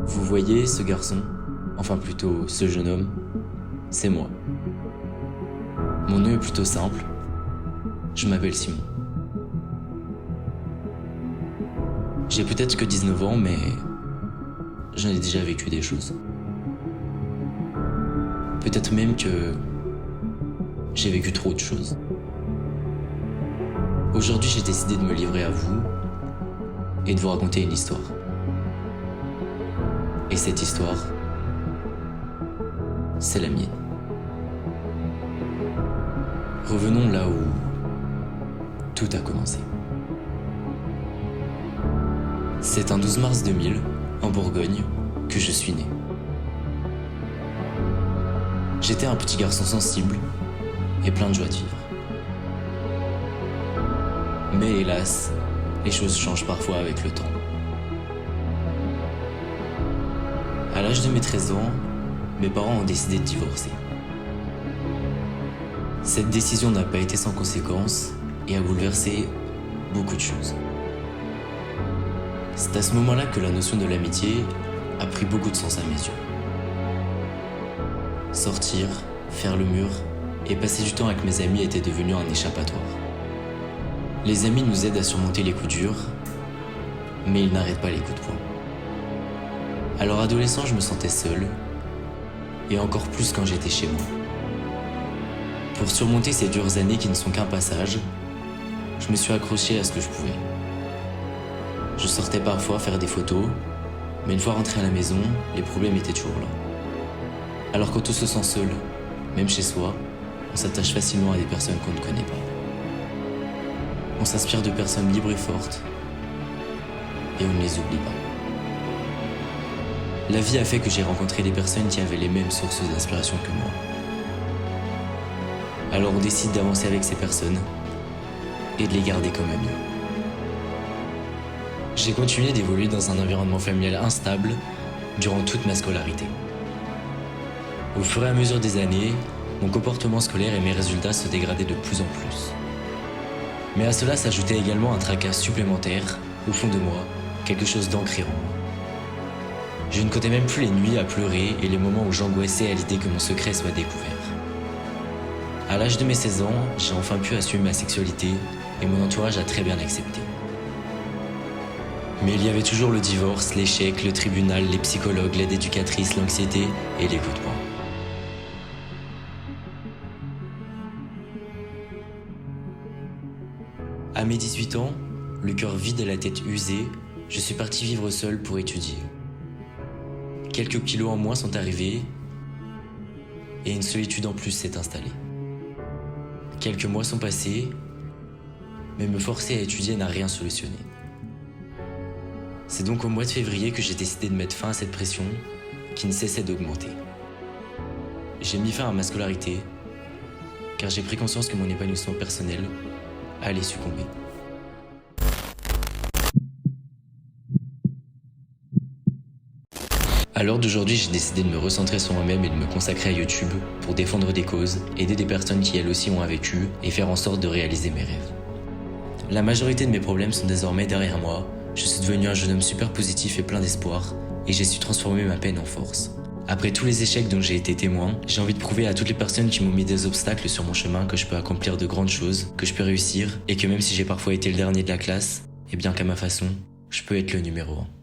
Vous voyez ce garçon, enfin plutôt ce jeune homme, c'est moi. Mon nom est plutôt simple, je m'appelle Simon. J'ai peut-être que 19 ans, mais j'en ai déjà vécu des choses. Peut-être même que j'ai vécu trop de choses. Aujourd'hui, j'ai décidé de me livrer à vous et de vous raconter une histoire. Et cette histoire, c'est la mienne. Revenons là où tout a commencé. C'est un 12 mars 2000, en Bourgogne, que je suis né. J'étais un petit garçon sensible et plein de joie de vivre. Mais hélas, les choses changent parfois avec le temps. À l'âge de mes 13 ans, mes parents ont décidé de divorcer. Cette décision n'a pas été sans conséquences et a bouleversé beaucoup de choses. C'est à ce moment-là que la notion de l'amitié a pris beaucoup de sens à mes yeux. Sortir, faire le mur et passer du temps avec mes amis était devenu un échappatoire. Les amis nous aident à surmonter les coups durs, mais ils n'arrêtent pas les coups de poing. Alors adolescent, je me sentais seul, et encore plus quand j'étais chez moi. Pour surmonter ces dures années qui ne sont qu'un passage, je me suis accroché à ce que je pouvais. Je sortais parfois faire des photos, mais une fois rentré à la maison, les problèmes étaient toujours là. Alors quand on se sent seul, même chez soi, on s'attache facilement à des personnes qu'on ne connaît pas. On s'inspire de personnes libres et fortes, et on ne les oublie pas. La vie a fait que j'ai rencontré des personnes qui avaient les mêmes sources d'inspiration que moi. Alors on décide d'avancer avec ces personnes et de les garder comme amis. J'ai continué d'évoluer dans un environnement familial instable durant toute ma scolarité. Au fur et à mesure des années, mon comportement scolaire et mes résultats se dégradaient de plus en plus. Mais à cela s'ajoutait également un tracas supplémentaire, au fond de moi, quelque chose d'ancré en moi. Je ne comptais même plus les nuits à pleurer et les moments où j'angoissais à l'idée que mon secret soit découvert. À l'âge de mes 16 ans, j'ai enfin pu assumer ma sexualité et mon entourage a très bien accepté. Mais il y avait toujours le divorce, l'échec, le tribunal, les psychologues, l'aide éducatrice, l'anxiété et les coups de poing. À mes 18 ans, le cœur vide et la tête usée, je suis parti vivre seul pour étudier. Quelques kilos en moins sont arrivés et une solitude en plus s'est installée. Quelques mois sont passés, mais me forcer à étudier n'a rien solutionné. C'est donc au mois de février que j'ai décidé de mettre fin à cette pression qui ne cessait d'augmenter. J'ai mis fin à ma scolarité car j'ai pris conscience que mon épanouissement personnel allait succomber. À l'heure d'aujourd'hui, j'ai décidé de me recentrer sur moi-même et de me consacrer à YouTube pour défendre des causes, aider des personnes qui elles aussi ont un vécu et faire en sorte de réaliser mes rêves. La majorité de mes problèmes sont désormais derrière moi, je suis devenu un jeune homme super positif et plein d'espoir et j'ai su transformer ma peine en force. Après tous les échecs dont j'ai été témoin, j'ai envie de prouver à toutes les personnes qui m'ont mis des obstacles sur mon chemin que je peux accomplir de grandes choses, que je peux réussir et que même si j'ai parfois été le dernier de la classe, et bien qu'à ma façon, je peux être le numéro 1.